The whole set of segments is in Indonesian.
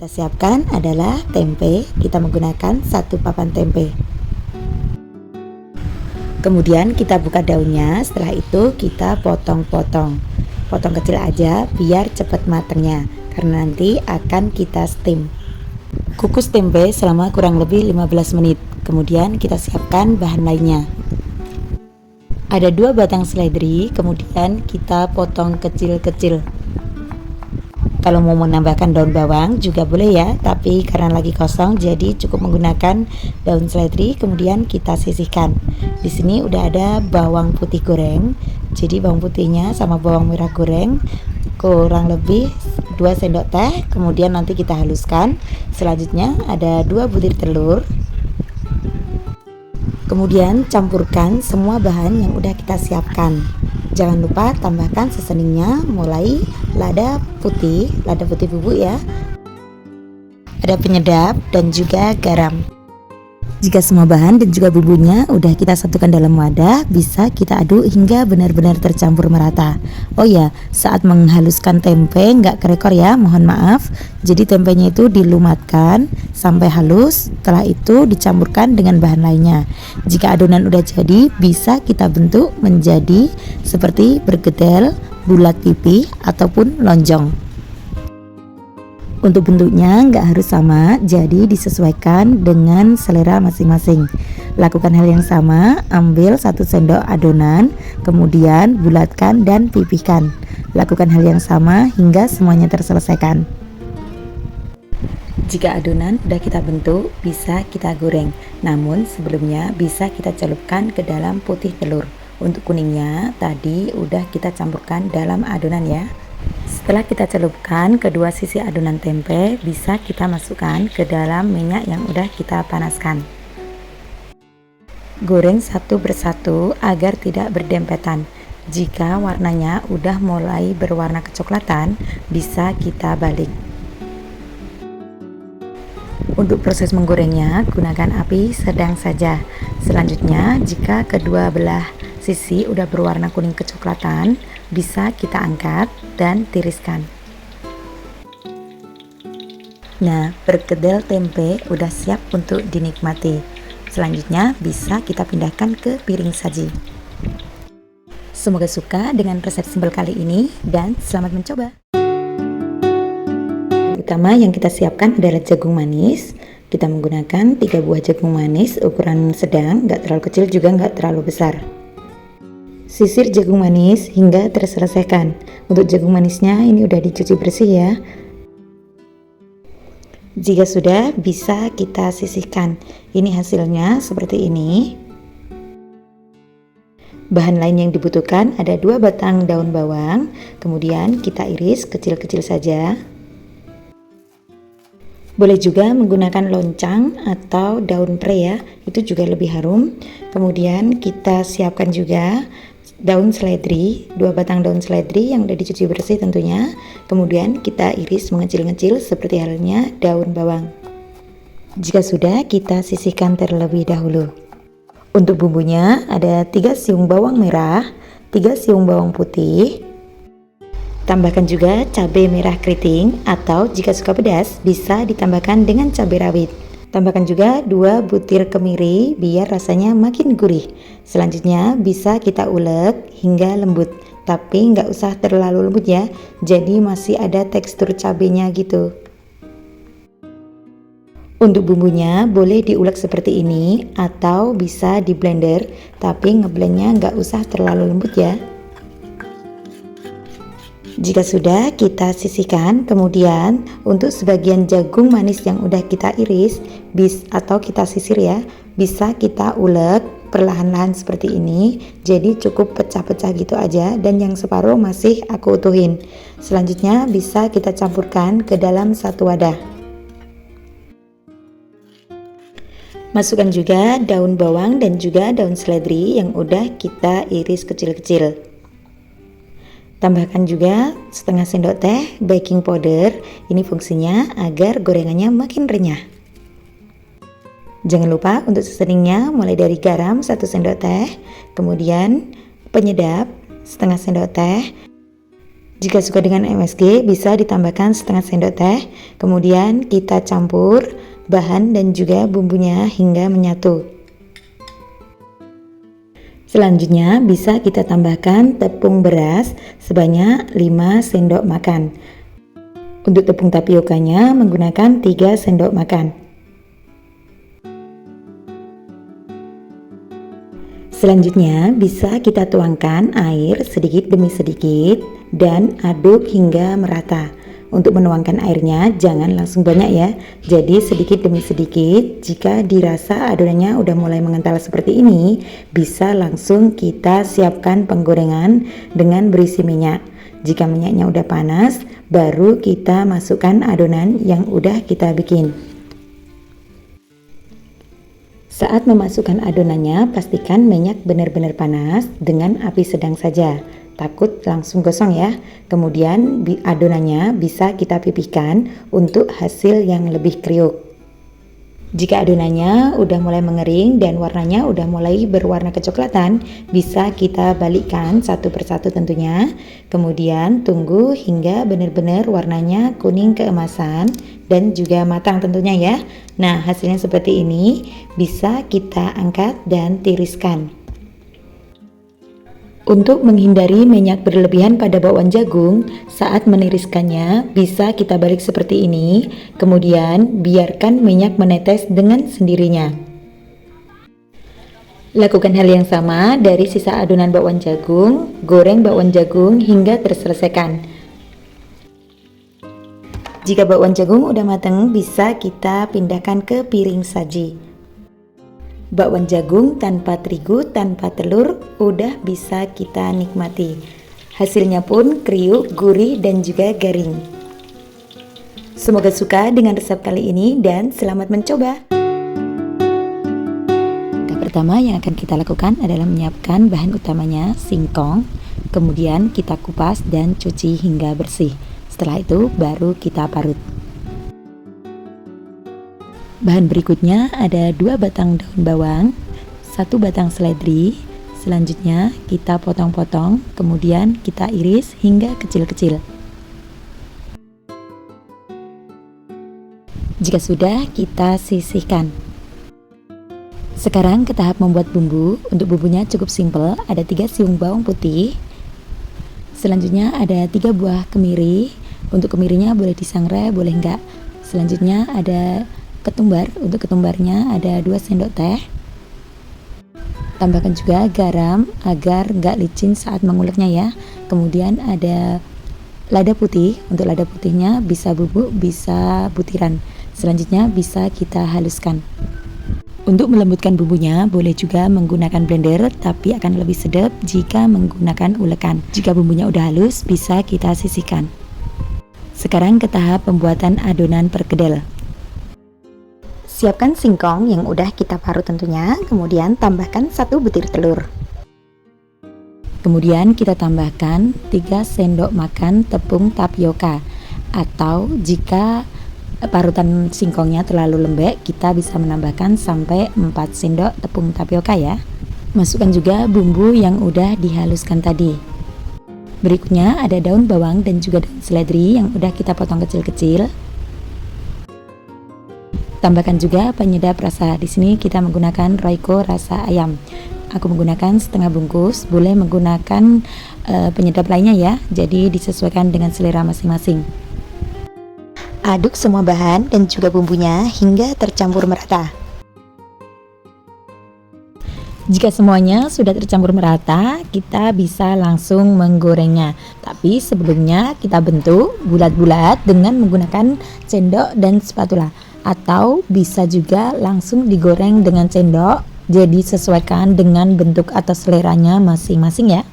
kita siapkan adalah tempe. Kita menggunakan 1 papan tempe. Kemudian kita buka daunnya. Setelah itu kita potong-potong. Potong kecil aja biar cepat matangnya, karena nanti akan kita steam. Kukus tempe selama kurang lebih 15 menit. Kemudian kita siapkan bahan lainnya. Ada 2 batang seledri, kemudian kita potong kecil-kecil. Kalau mau menambahkan daun bawang juga boleh ya, tapi karena lagi kosong jadi cukup menggunakan daun seledri. Kemudian kita sisihkan. Di sini udah ada bawang putih goreng. Jadi bawang putihnya sama bawang merah goreng kurang lebih 2 sendok teh. Kemudian nanti kita haluskan. Selanjutnya ada 2 butir telur. Kemudian campurkan semua bahan yang udah kita siapkan. Jangan lupa tambahkan seasoningnya, mulai lada putih bubuk ya. Ada penyedap dan juga garam. Jika semua bahan dan juga bumbunya udah kita satukan dalam wadah, bisa kita aduk hingga benar-benar tercampur merata. Oh ya, saat menghaluskan tempe nggak kerekor ya, mohon maaf. Jadi tempenya itu dilumatkan sampai halus, setelah itu dicampurkan dengan bahan lainnya. Jika adonan udah jadi, bisa kita bentuk menjadi seperti bergedel, bulat pipih, ataupun lonjong. Untuk bentuknya nggak harus sama, jadi disesuaikan dengan selera masing-masing. Lakukan hal yang sama, ambil 1 sendok adonan, kemudian bulatkan dan pipihkan. Lakukan hal yang sama hingga semuanya terselesaikan. Jika adonan udah kita bentuk, bisa kita goreng. Namun sebelumnya bisa kita celupkan ke dalam putih telur. Untuk kuningnya tadi udah kita campurkan dalam adonan ya. Setelah kita celupkan kedua sisi adonan tempe, bisa kita masukkan ke dalam minyak yang udah kita panaskan. Goreng satu persatu agar tidak berdempetan. Jika warnanya udah mulai berwarna kecoklatan, bisa kita balik. Untuk proses menggorengnya, gunakan api sedang saja. Selanjutnya, jika kedua belah sisi udah berwarna kuning kecoklatan, bisa kita angkat dan tiriskan. Nah, perkedel tempe udah siap untuk dinikmati. Selanjutnya bisa kita pindahkan ke piring saji. Semoga suka dengan resep simpel kali ini dan selamat mencoba. Pertama yang kita siapkan adalah jagung manis. Kita menggunakan 3 buah jagung manis ukuran sedang, nggak terlalu kecil juga nggak terlalu besar. Sisir jagung manis hingga terselesaikan. Untuk jagung manisnya ini udah dicuci bersih ya. Jika sudah, bisa kita sisihkan. Ini hasilnya seperti ini. Bahan lain yang dibutuhkan ada 2 batang daun bawang. Kemudian kita iris kecil-kecil saja. Boleh juga menggunakan loncang atau daun pre ya, itu juga lebih harum. Kemudian kita siapkan juga daun seledri, 2 batang daun seledri yang udah dicuci bersih tentunya. Kemudian kita iris mengecil-ngecil seperti halnya daun bawang. Jika sudah, kita sisihkan terlebih dahulu. Untuk bumbunya ada 3 siung bawang merah, 3 siung bawang putih. Tambahkan juga cabai merah keriting, atau jika suka pedas bisa ditambahkan dengan cabai rawit. Tambahkan juga 2 butir kemiri biar rasanya makin gurih. Selanjutnya bisa kita ulek hingga lembut, tapi nggak usah terlalu lembut ya, jadi masih ada tekstur cabenya gitu. Untuk bumbunya boleh diulek seperti ini atau bisa di blender, tapi ngeblendnya nggak usah terlalu lembut ya. Jika sudah, kita sisihkan. Kemudian untuk sebagian jagung manis yang udah kita iris atau kita sisir ya, bisa kita ulek perlahan-lahan seperti ini. Jadi cukup pecah-pecah gitu aja, dan yang separuh masih aku utuhin. Selanjutnya bisa kita campurkan ke dalam satu wadah. Masukkan juga daun bawang dan juga daun seledri yang udah kita iris kecil-kecil. Tambahkan juga setengah sendok teh baking powder. Ini fungsinya agar gorengannya makin renyah. Jangan lupa untuk seasoningnya mulai dari garam 1 sendok teh, kemudian penyedap setengah sendok teh, Jika suka dengan MSG, bisa ditambahkan setengah sendok teh. Kemudian kita campur bahan dan juga bumbunya hingga menyatu. Selanjutnya bisa kita tambahkan tepung beras sebanyak 5 sendok makan. Untuk tepung tapiokanya menggunakan 3 sendok makan. Selanjutnya bisa kita tuangkan air sedikit demi sedikit dan aduk hingga merata. Untuk menuangkan airnya jangan langsung banyak ya, jadi sedikit demi sedikit. Jika dirasa adonannya udah mulai mengental seperti ini, bisa langsung kita siapkan penggorengan dengan berisi minyak. Jika minyaknya udah panas, baru kita masukkan adonan yang udah kita bikin. Saat memasukkan adonannya, pastikan minyak benar-benar panas dengan api sedang saja. Takut langsung gosong ya. Kemudian adonannya bisa kita pipihkan untuk hasil yang lebih kriuk. Jika adonannya udah mulai mengering dan warnanya udah mulai berwarna kecoklatan, bisa kita balikkan satu persatu tentunya. Kemudian tunggu hingga benar-benar warnanya kuning keemasan dan juga matang tentunya ya. Nah, hasilnya seperti ini, bisa kita angkat dan tiriskan. Untuk menghindari minyak berlebihan pada bakwan jagung, saat meniriskannya bisa kita balik seperti ini, kemudian biarkan minyak menetes dengan sendirinya. Lakukan hal yang sama dari sisa adonan bakwan jagung, goreng bakwan jagung hingga terselesaikan. Jika bakwan jagung udah matang, bisa kita pindahkan ke piring saji. Bakwan jagung tanpa terigu, tanpa telur, udah bisa kita nikmati. Hasilnya pun kriuk, gurih, dan juga garing. Semoga suka dengan resep kali ini dan selamat mencoba. Langkah pertama yang akan kita lakukan adalah menyiapkan bahan utamanya, singkong. Kemudian kita kupas dan cuci hingga bersih. Setelah itu baru kita parut. Bahan berikutnya ada 2 batang daun bawang, 1 batang seledri. Selanjutnya kita potong-potong, kemudian kita iris hingga kecil-kecil. Jika sudah, kita sisihkan. Sekarang ke tahap membuat bumbu. Untuk bumbunya cukup simpel, ada 3 siung bawang putih. Selanjutnya ada 3 buah kemiri. Untuk kemirinya boleh disangrai, boleh enggak. Selanjutnya ada ketumbar. Untuk ketumbarnya ada 2 sendok teh. Tambahkan juga garam agar nggak licin saat menguleknya ya. Kemudian ada lada putih. Untuk lada putihnya bisa bubuk, bisa butiran. Selanjutnya bisa kita haluskan. Untuk melembutkan bumbunya boleh juga menggunakan blender, tapi akan lebih sedap jika menggunakan ulekan. Jika bumbunya udah halus, bisa kita sisihkan. Sekarang ke tahap pembuatan adonan perkedel. Siapkan singkong yang udah kita parut tentunya, kemudian tambahkan 1 butir telur. Kemudian kita tambahkan 3 sendok makan tepung tapioka, atau jika parutan singkongnya terlalu lembek, kita bisa menambahkan sampai 4 sendok tepung tapioka ya. Masukkan juga bumbu yang udah dihaluskan tadi. Berikutnya ada daun bawang dan juga daun seledri yang udah kita potong kecil-kecil. Tambahkan juga penyedap rasa. Di sini kita menggunakan Royco rasa ayam. Aku menggunakan setengah bungkus, boleh menggunakan penyedap lainnya ya. Jadi disesuaikan dengan selera masing-masing. Aduk semua bahan dan juga bumbunya hingga tercampur merata. Jika semuanya sudah tercampur merata, kita bisa langsung menggorengnya. Tapi sebelumnya kita bentuk bulat-bulat dengan menggunakan sendok dan spatula. Atau bisa juga langsung digoreng dengan sendok. Jadi sesuaikan dengan bentuk atau seleranya masing-masing ya.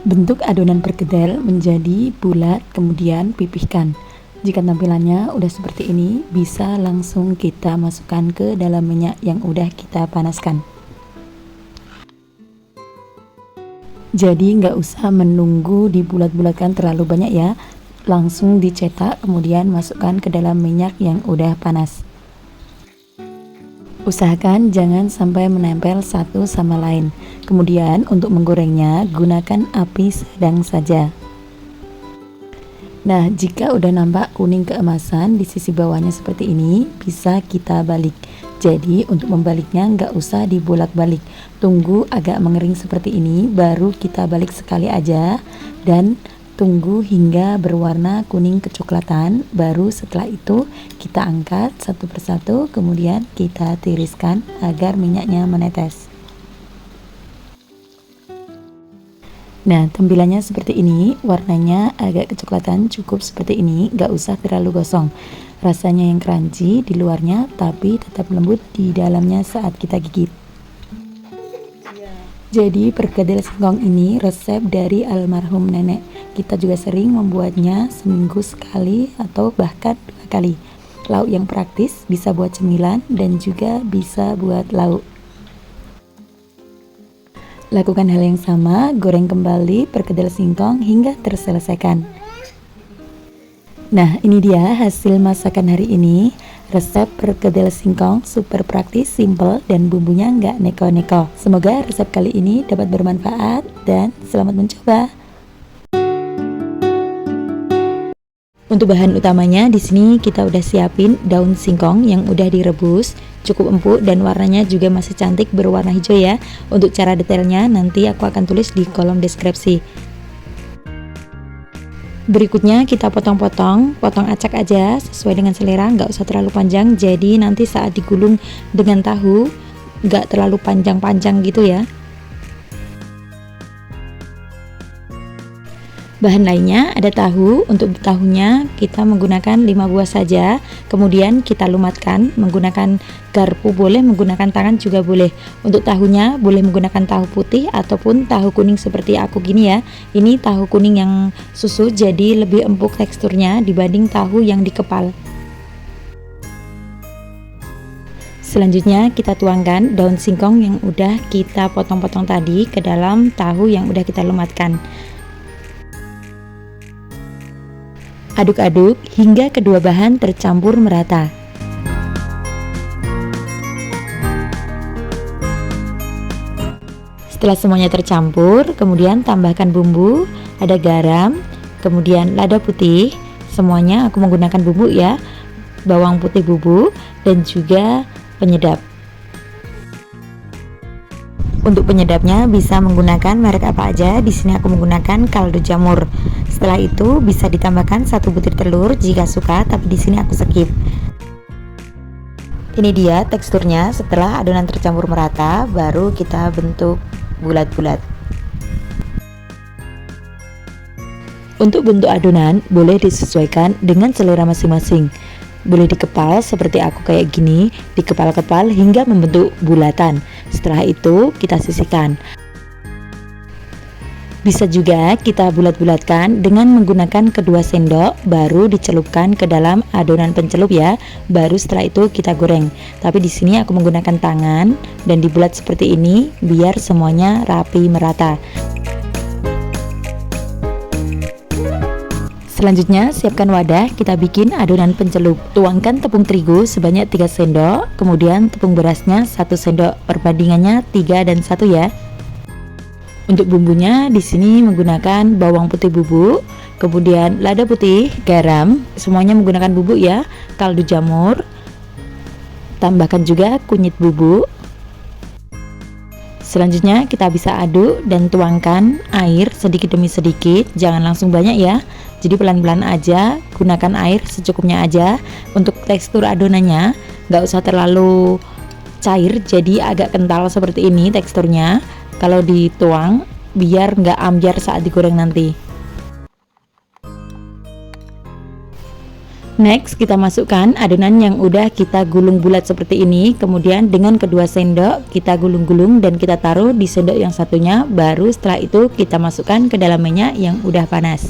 Bentuk adonan perkedel menjadi bulat, kemudian pipihkan. Jika tampilannya udah seperti ini, bisa langsung kita masukkan ke dalam minyak yang udah kita panaskan. Jadi nggak usah menunggu dibulat-bulatkan terlalu banyak ya. Langsung dicetak, kemudian masukkan ke dalam minyak yang udah panas. Usahakan jangan sampai menempel satu sama lain. Kemudian untuk menggorengnya, gunakan api sedang saja. Nah, jika udah nampak kuning keemasan di sisi bawahnya seperti ini, bisa kita balik. Jadi untuk membaliknya nggak usah dibolak-balik. Tunggu agak mengering seperti ini, baru kita balik sekali aja. Dan tunggu hingga berwarna kuning kecoklatan. Baru setelah itu kita angkat satu persatu, kemudian kita tiriskan agar minyaknya menetes. Nah, tampilannya seperti ini, warnanya agak kecoklatan, cukup seperti ini, gak usah terlalu gosong. Rasanya yang crunchy di luarnya, tapi tetap lembut di dalamnya saat kita gigit. Jadi perkedel singkong ini resep dari almarhum nenek. Kita juga sering membuatnya seminggu sekali atau bahkan 2 kali. Lauk yang praktis, bisa buat cemilan dan juga bisa buat lauk. Lakukan hal yang sama, goreng kembali perkedel singkong hingga terselesaikan. Nah, ini dia hasil masakan hari ini. Resep perkedel singkong super praktis, simple, dan bumbunya nggak neko-neko. Semoga resep kali ini dapat bermanfaat dan selamat mencoba. Untuk bahan utamanya di sini kita udah siapin daun singkong yang udah direbus, cukup empuk dan warnanya juga masih cantik berwarna hijau ya. Untuk cara detailnya nanti aku akan tulis di kolom deskripsi. Berikutnya kita potong-potong, potong acak aja sesuai dengan selera, nggak usah terlalu panjang. Jadi nanti saat digulung dengan tahu nggak terlalu panjang-panjang gitu ya. Bahan lainnya ada tahu. Untuk tahunya kita menggunakan 5 buah saja. Kemudian kita lumatkan menggunakan garpu, boleh menggunakan tangan juga boleh. Untuk tahunya boleh menggunakan tahu putih ataupun tahu kuning seperti aku gini ya. Ini tahu kuning yang susu, jadi lebih empuk teksturnya dibanding tahu yang dikepal. Selanjutnya kita tuangkan daun singkong yang udah kita potong-potong tadi ke dalam tahu yang udah kita lumatkan. Aduk-aduk hingga kedua bahan tercampur merata. Setelah semuanya tercampur, kemudian tambahkan bumbu, ada garam, kemudian lada putih. Semuanya aku menggunakan bumbu ya, bawang putih bubuk dan juga penyedap. Untuk penyedapnya bisa menggunakan merek apa aja. Di sini aku menggunakan kaldu jamur. Setelah itu bisa ditambahkan 1 butir telur jika suka, tapi di sini aku skip. Ini dia teksturnya setelah adonan tercampur merata, baru kita bentuk bulat-bulat. Untuk bentuk adonan boleh disesuaikan dengan selera masing-masing. Boleh dikepal seperti aku kayak gini, dikepal-kepal hingga membentuk bulatan. Setelah itu kita sisihkan. Bisa juga kita bulat-bulatkan dengan menggunakan kedua sendok, baru dicelupkan ke dalam adonan pencelup ya. Baru setelah itu kita goreng. Tapi di sini aku menggunakan tangan dan dibulat seperti ini biar semuanya rapi merata. Selanjutnya siapkan wadah, kita bikin adonan pencelup. Tuangkan tepung terigu sebanyak 3 sendok, kemudian tepung berasnya 1 sendok. Perbandingannya 3 dan 1 ya. Untuk bumbunya di sini menggunakan bawang putih bubuk, kemudian lada putih, garam, semuanya menggunakan bubuk ya, kaldu jamur. Tambahkan juga kunyit bubuk. Selanjutnya kita bisa aduk dan tuangkan air sedikit demi sedikit, jangan langsung banyak ya. Jadi pelan-pelan aja, gunakan air secukupnya aja. Untuk tekstur adonannya nggak usah terlalu cair, jadi agak kental seperti ini teksturnya. Kalau dituang biar nggak ambyar saat digoreng nanti. Next kita masukkan adonan yang udah kita gulung bulat seperti ini. Kemudian dengan kedua sendok kita gulung-gulung dan kita taruh di sendok yang satunya. Baru setelah itu kita masukkan ke dalam minyak yang udah panas.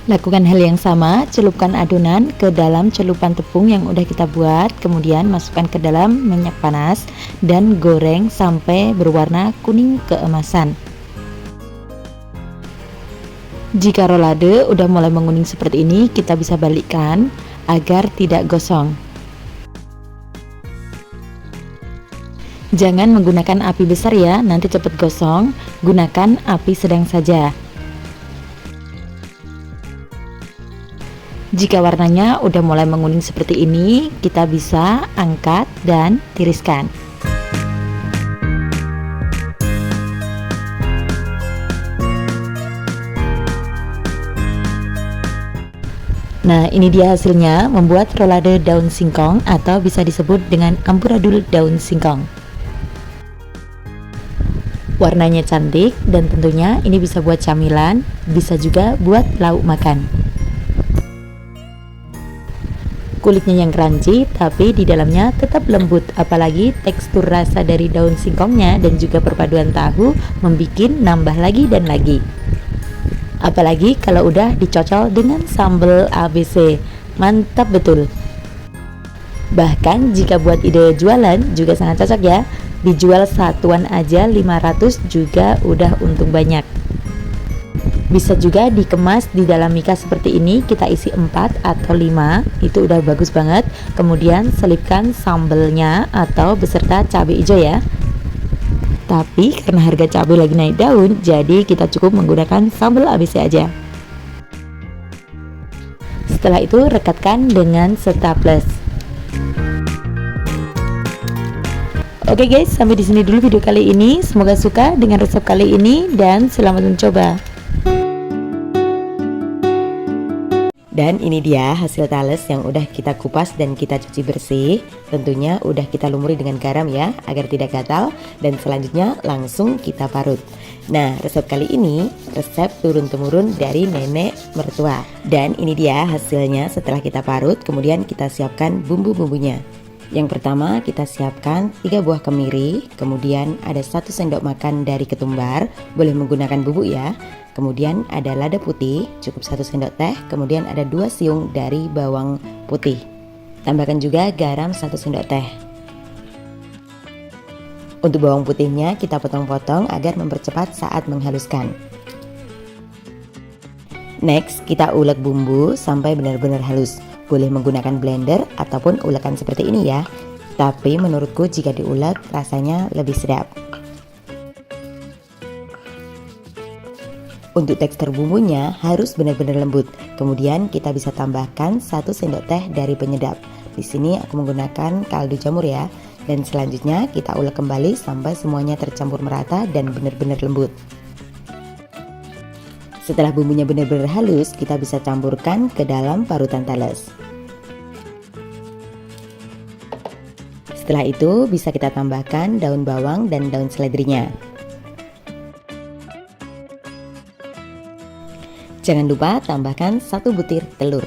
Lakukan hal yang sama, celupkan adonan ke dalam celupan tepung yang udah kita buat, kemudian masukkan ke dalam minyak panas dan goreng sampai berwarna kuning keemasan. Jika rolade udah mulai menguning seperti ini, kita bisa balikkan agar tidak gosong. Jangan menggunakan api besar ya, nanti cepat gosong. Gunakan api sedang saja. Jika warnanya udah mulai menguning seperti ini, kita bisa angkat dan tiriskan. Nah, ini dia hasilnya, membuat rolade daun singkong atau bisa disebut dengan amburadul daun singkong. Warnanya cantik dan tentunya ini bisa buat camilan, bisa juga buat lauk makan. Kulitnya yang crunchy tapi di dalamnya tetap lembut, apalagi tekstur rasa dari daun singkongnya dan juga perpaduan tahu membuat nambah lagi dan lagi. Apalagi kalau udah dicocol dengan sambal ABC, mantap betul. Bahkan jika buat ide jualan juga sangat cocok ya, dijual satuan aja 500 juga udah untung banyak. Bisa juga dikemas di dalam mika seperti ini, kita isi 4 atau 5, itu udah bagus banget. Kemudian selipkan sambalnya atau beserta cabai hijau ya. Tapi karena harga cabai lagi naik daun, jadi kita cukup menggunakan sambal ABC aja. Setelah itu rekatkan dengan staples. Oke guys, sampai di sini dulu video kali ini. Semoga suka dengan resep kali ini dan selamat mencoba. Dan ini dia hasil tales yang udah kita kupas dan kita cuci bersih. Tentunya udah kita lumuri dengan garam ya, agar tidak gatal. Dan selanjutnya langsung kita parut. Nah, resep kali ini resep turun-temurun dari nenek mertua. Dan ini dia hasilnya setelah kita parut. Kemudian kita siapkan bumbu-bumbunya. Yang pertama kita siapkan 3 buah kemiri. Kemudian ada 1 sendok makan dari ketumbar, boleh menggunakan bubuk ya. Kemudian ada lada putih, cukup 1 sendok teh. Kemudian ada 2 siung dari bawang putih. Tambahkan juga garam 1 sendok teh. Untuk bawang putihnya kita potong-potong agar mempercepat saat menghaluskan. Next kita ulek bumbu sampai benar-benar halus. Boleh menggunakan blender ataupun ulekan seperti ini ya. Tapi menurutku jika diulek rasanya lebih sedap. Untuk tekstur bumbunya harus benar-benar lembut. Kemudian kita bisa tambahkan 1 sendok teh dari penyedap. Di sini aku menggunakan kaldu jamur ya. Dan selanjutnya kita ulek kembali sampai semuanya tercampur merata dan benar-benar lembut. Setelah bumbunya benar-benar halus, kita bisa campurkan ke dalam parutan tales. Setelah itu bisa kita tambahkan daun bawang dan daun seledrinya. Jangan lupa tambahkan 1 butir telur.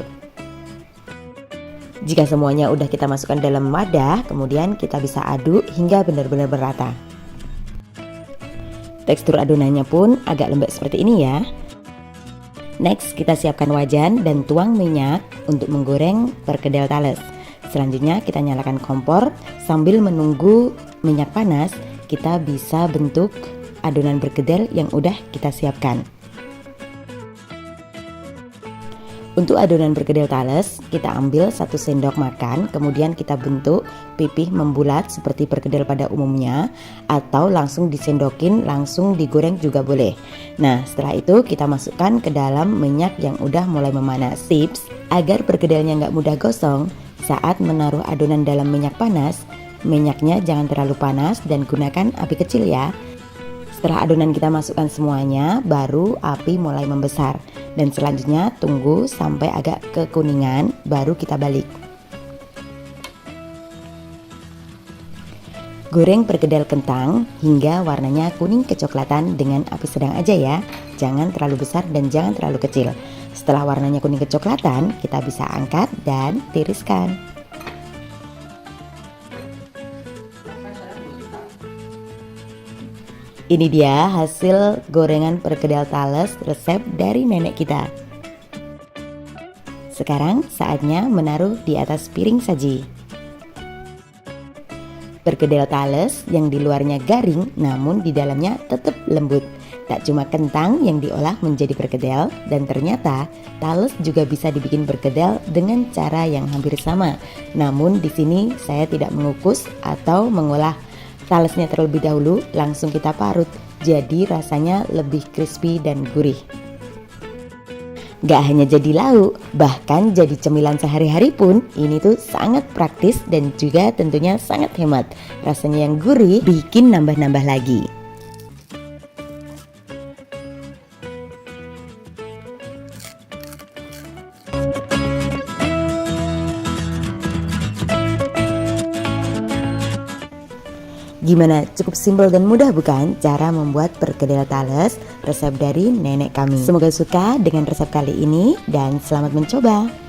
Jika semuanya udah kita masukkan dalam wadah, kemudian kita bisa aduk hingga benar-benar merata. Tekstur adonannya pun agak lembek seperti ini ya. Next kita siapkan wajan dan tuang minyak untuk menggoreng perkedel tales. Selanjutnya kita nyalakan kompor. Sambil menunggu minyak panas, kita bisa bentuk adonan perkedel yang udah kita siapkan. Untuk adonan perkedel tales, kita ambil 1 sendok makan, kemudian kita bentuk pipih membulat seperti perkedel pada umumnya, atau langsung disendokin, langsung digoreng juga boleh. Nah, setelah itu kita masukkan ke dalam minyak yang udah mulai memanas. Tips, agar perkedelnya nggak mudah gosong, saat menaruh adonan dalam minyak panas, minyaknya jangan terlalu panas dan gunakan api kecil ya. Setelah adonan kita masukkan semuanya, baru api mulai membesar. Dan selanjutnya tunggu sampai agak kekuningan, baru kita balik. Goreng perkedel kentang hingga warnanya kuning kecoklatan dengan api sedang aja ya. Jangan terlalu besar dan jangan terlalu kecil. Setelah warnanya kuning kecoklatan, kita bisa angkat dan tiriskan. Ini dia hasil gorengan perkedel tales resep dari nenek kita. Sekarang saatnya menaruh di atas piring saji. Perkedel tales yang di luarnya garing namun di dalamnya tetap lembut. Tak cuma kentang yang diolah menjadi perkedel, dan ternyata tales juga bisa dibikin perkedel dengan cara yang hampir sama. Namun di sini saya tidak mengukus atau mengolah Talesnya terlebih dahulu langsung kita parut, jadi rasanya lebih crispy dan gurih. Gak hanya jadi lauk, bahkan jadi cemilan sehari-hari pun ini tuh sangat praktis dan juga tentunya sangat hemat. Rasanya yang gurih bikin nambah-nambah lagi. Gimana? Cukup simpel dan mudah bukan cara membuat perkedel tales resep dari nenek kami. Semoga suka dengan resep kali ini dan selamat mencoba.